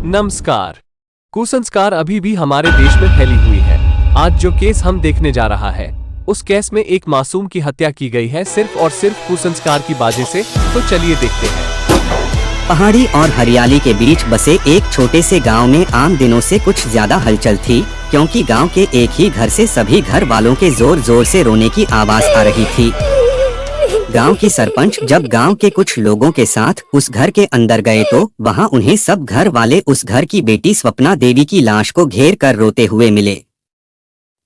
नमस्कार। कुसंस्कार अभी भी हमारे देश में फैली हुई है। आज जो केस हम देखने जा रहा है, उस केस में एक मासूम की हत्या की गई है सिर्फ और सिर्फ कुसंस्कार की वजह से। तो चलिए देखते हैं। पहाड़ी और हरियाली के बीच बसे एक छोटे से गांव में आम दिनों से कुछ ज्यादा हलचल थी, क्योंकि गांव के एक ही घर से सभी घर वालों के जोर जोर से रोने की आवाज आ रही थी। गांव की सरपंच जब गांव के कुछ लोगों के साथ उस घर के अंदर गए तो वहां उन्हें सब घर वाले उस घर की बेटी स्वप्ना देवी की लाश को घेर कर रोते हुए मिले।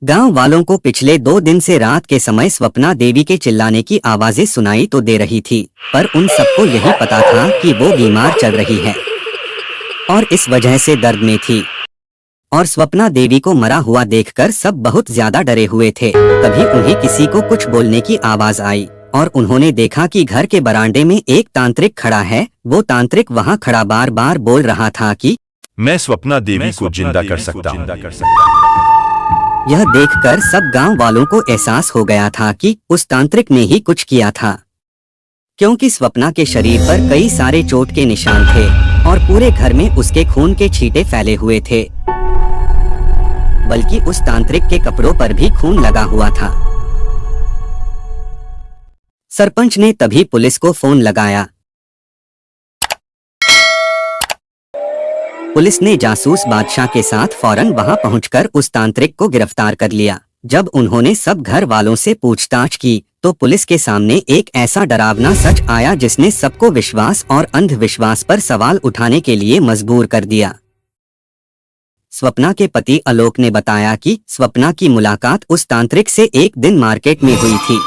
गांव वालों को पिछले 2 दिन से रात के समय स्वप्ना देवी के चिल्लाने की आवाजें सुनाई तो दे रही थी, पर उन सबको यही पता था कि वो बीमार चल रही है और इस वजह से दर्द में थी। और स्वप्ना देवी को मरा हुआ देखकर सब बहुत ज्यादा डरे हुए थे। तभी उन्हें किसी को कुछ बोलने की आवाज आई और उन्होंने देखा कि घर के बरामदे में एक तांत्रिक खड़ा है। वो तांत्रिक वहां खड़ा बार बार बोल रहा था कि मैं स्वप्ना देवी को जिंदा कर सकता हूँ। यह देखकर सब गांव वालों को एहसास हो गया था कि उस तांत्रिक ने ही कुछ किया था, क्योंकि स्वप्ना के शरीर पर कई सारे चोट के निशान थे और पूरे घर में उसके खून के छींटे फैले हुए थे, बल्कि उस तांत्रिक के कपड़ों पर भी खून लगा हुआ था। सरपंच ने तभी पुलिस को फोन लगाया। पुलिस ने जासूस बादशाह के साथ फौरन वहां पहुंचकर उस तांत्रिक को गिरफ्तार कर लिया। जब उन्होंने सब घर वालों से पूछताछ की तो पुलिस के सामने एक ऐसा डरावना सच आया जिसने सबको विश्वास और अंधविश्वास पर सवाल उठाने के लिए मजबूर कर दिया। स्वप्ना के पति आलोक ने बताया कि स्वप्ना की मुलाकात उस तांत्रिक से एक दिन मार्केट में हुई थी।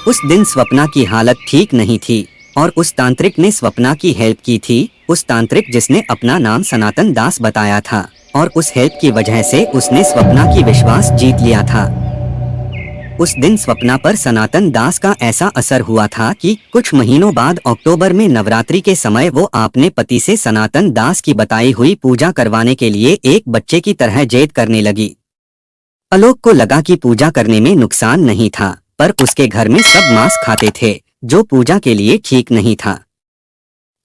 उस दिन स्वप्ना की हालत ठीक नहीं थी और उस तांत्रिक ने स्वप्ना की हेल्प की थी। उस तांत्रिक जिसने अपना नाम सनातन दास बताया था और उस हेल्प की वजह से उसने स्वप्ना की विश्वास जीत लिया था। उस दिन स्वप्ना पर सनातन दास का ऐसा असर हुआ था कि कुछ महीनों बाद अक्टूबर में नवरात्रि के समय वो अपने पति से सनातन दास की बताई हुई पूजा करवाने के लिए एक बच्चे की तरह जिद करने लगी। आलोक को लगा कि पूजा करने में नुकसान नहीं था, पर उसके घर में सब मांस खाते थे जो पूजा के लिए ठीक नहीं था।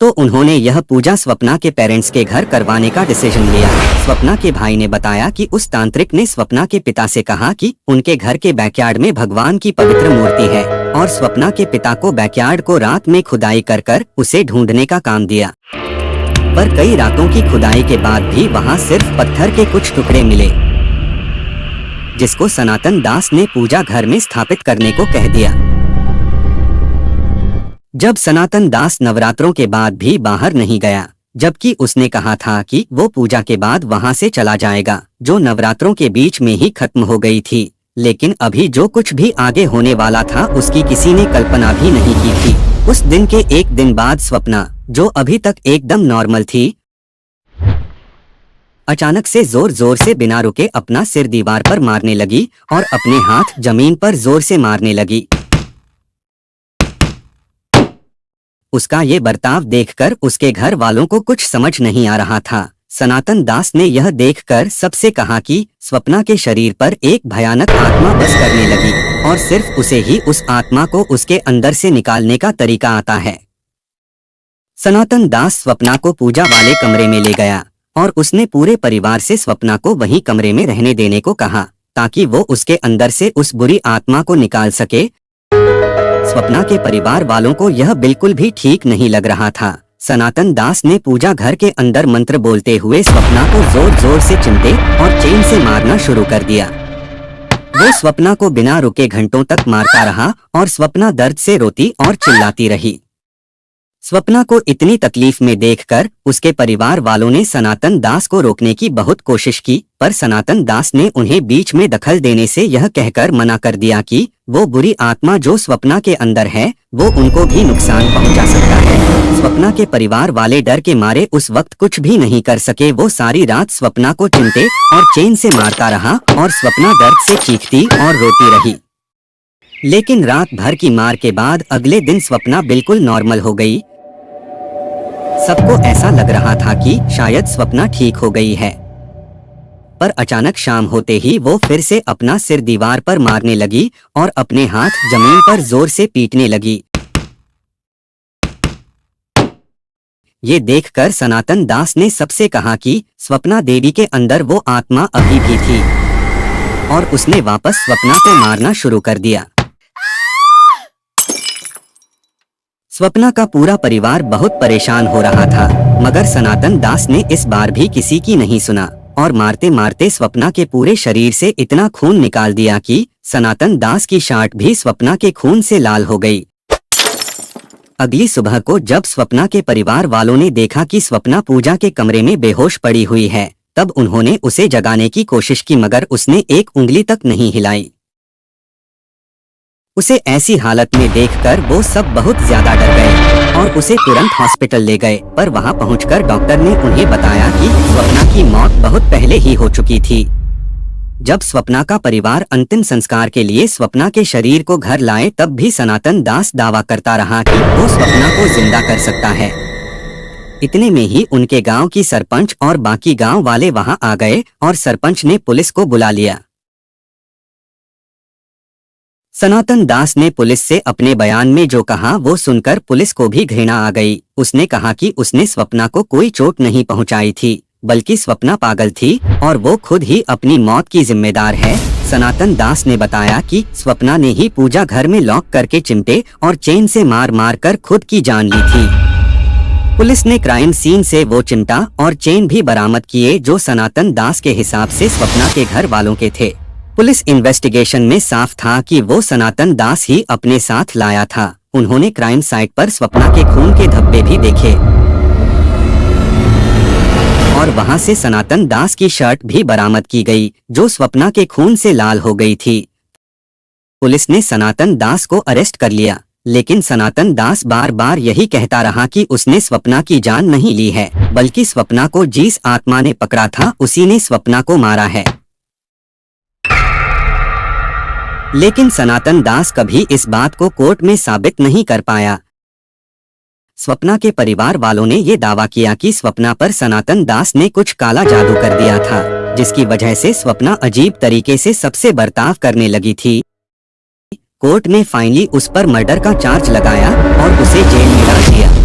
तो उन्होंने यह पूजा स्वप्ना के पेरेंट्स के घर करवाने का डिसीजन लिया। स्वप्ना के भाई ने बताया कि उस तांत्रिक ने स्वप्ना के पिता से कहा कि उनके घर के बैकयार्ड में भगवान की पवित्र मूर्ति है और स्वप्ना के पिता को बैकयार्ड को रात में खुदाई कर कर उसे ढूंढने का काम दिया। पर कई रातों की खुदाई के बाद भी वहां सिर्फ पत्थर के कुछ टुकड़े मिले, जिसको सनातन दास ने पूजा घर में स्थापित करने को कह दिया। जब सनातन दास नवरात्रों के बाद भी बाहर नहीं गया, जबकि उसने कहा था कि वो पूजा के बाद वहां से चला जाएगा, जो नवरात्रों के बीच में ही खत्म हो गई थी। लेकिन अभी जो कुछ भी आगे होने वाला था उसकी किसी ने कल्पना भी नहीं की थी। उस दिन के एक दिन बाद स्वप्ना, जो अभी तक एकदम नॉर्मल थी, अचानक से जोर जोर से बिना रुके अपना सिर दीवार पर मारने लगी और अपने हाथ जमीन पर जोर से मारने लगी। उसका ये बर्ताव देखकर उसके घर वालों को कुछ समझ नहीं आ रहा था। सनातन दास ने यह देखकर सबसे कहा कि स्वप्ना के शरीर पर एक भयानक आत्मा बस करने लगी और सिर्फ उसे ही उस आत्मा को उसके अंदर से निकालने का तरीका आता है। सनातन दास स्वप्ना को पूजा वाले कमरे में ले गया और उसने पूरे परिवार से स्वप्ना को वहीं कमरे में रहने देने को कहा, ताकि वो उसके अंदर से उस बुरी आत्मा को निकाल सके। स्वप्ना के परिवार वालों को यह बिल्कुल भी ठीक नहीं लग रहा था। सनातन दास ने पूजा घर के अंदर मंत्र बोलते हुए स्वप्ना को जोर जोर से चिमटे और चेन से मारना शुरू कर दिया। वो स्वप्ना को बिना रुके घंटों तक मारता रहा और स्वप्ना दर्द से रोती और चिल्लाती रही। स्वप्ना को इतनी तकलीफ में देखकर उसके परिवार वालों ने सनातन दास को रोकने की बहुत कोशिश की, पर सनातन दास ने उन्हें बीच में दखल देने से यह कहकर मना कर दिया कि वो बुरी आत्मा जो स्वप्ना के अंदर है वो उनको भी नुकसान पहुंचा सकता है। स्वप्ना के परिवार वाले डर के मारे उस वक्त कुछ भी नहीं कर सके। वो सारी रात स्वप्ना को चिमटे और चेन से मारता रहा और स्वप्ना दर्द से चीखती और रोती रही। लेकिन रात भर की मार के बाद अगले दिन स्वप्ना बिल्कुल नॉर्मल हो गई। सबको ऐसा लग रहा था कि शायद स्वप्ना ठीक हो गई है, पर अचानक शाम होते ही वो फिर से अपना सिर दीवार पर मारने लगी और अपने हाथ जमीन पर जोर से पीटने लगी। ये देखकर सनातन दास ने सबसे कहा कि स्वप्ना देवी के अंदर वो आत्मा अभी भी थी और उसने वापस स्वप्ना को मारना शुरू कर दिया। स्वप्ना का पूरा परिवार बहुत परेशान हो रहा था, मगर सनातन दास ने इस बार भी किसी की नहीं सुना और मारते मारते स्वप्ना के पूरे शरीर से इतना खून निकाल दिया कि सनातन दास की शर्ट भी स्वप्ना के खून से लाल हो गई। अगली सुबह को जब स्वप्ना के परिवार वालों ने देखा कि स्वप्ना पूजा के कमरे में बेहोश पड़ी हुई है, तब उन्होंने उसे जगाने की कोशिश की, मगर उसने एक उंगली तक नहीं हिलाई। उसे ऐसी हालत में देखकर वो सब बहुत ज्यादा डर गए और उसे तुरंत हॉस्पिटल ले गए, पर वहां पहुंचकर डॉक्टर ने उन्हें बताया कि स्वप्ना की मौत बहुत पहले ही हो चुकी थी। जब स्वप्ना का परिवार अंतिम संस्कार के लिए स्वप्ना के शरीर को घर लाए, तब भी सनातन दास दावा करता रहा कि वो स्वप्ना को जिंदा कर सकता है। इतने में ही उनके गांव की सरपंच और बाकी गांव वाले वहां आ गए और सरपंच ने पुलिस को बुला लिया। सनातन दास ने पुलिस से अपने बयान में जो कहा वो सुनकर पुलिस को भी घृणा आ गई। उसने कहा कि उसने स्वप्ना को कोई चोट नहीं पहुंचाई थी, बल्कि स्वप्ना पागल थी और वो खुद ही अपनी मौत की जिम्मेदार है। सनातन दास ने बताया कि स्वप्ना ने ही पूजा घर में लॉक करके चिमटे और चेन से मार मार कर खुद की जान ली थी। पुलिस ने क्राइम सीन से वो चिमटा और चेन भी बरामद किए जो सनातन दास के हिसाब से स्वप्ना के घर वालों के थे। पुलिस इन्वेस्टिगेशन में साफ था कि वो सनातन दास ही अपने साथ लाया था। उन्होंने क्राइम साइट पर स्वप्ना के खून के धब्बे भी देखे और वहां से सनातन दास की शर्ट भी बरामद की गई जो स्वप्ना के खून से लाल हो गई थी। पुलिस ने सनातन दास को अरेस्ट कर लिया, लेकिन सनातन दास बार बार यही कहता रहा कि उसने स्वप्ना की जान नहीं ली है, बल्कि स्वप्ना को जिस आत्मा ने पकड़ा था उसी ने स्वप्ना को मारा है। लेकिन सनातन दास कभी इस बात को कोर्ट में साबित नहीं कर पाया। स्वप्ना के परिवार वालों ने ये दावा किया कि स्वप्ना पर सनातन दास ने कुछ काला जादू कर दिया था, जिसकी वजह से स्वप्ना अजीब तरीके से सबसे बर्ताव करने लगी थी। कोर्ट ने फाइनली उस पर मर्डर का चार्ज लगाया और उसे जेल में डाल दिया।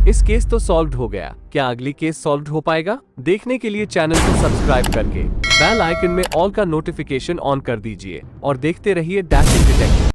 इस केस तो सॉल्व हो गया, क्या अगली केस सॉल्व हो पाएगा? देखने के लिए चैनल को सब्सक्राइब करके बेल आइकन में ऑल का नोटिफिकेशन ऑन कर दीजिए और देखते रहिए डैशिंग डिटेक्टिव।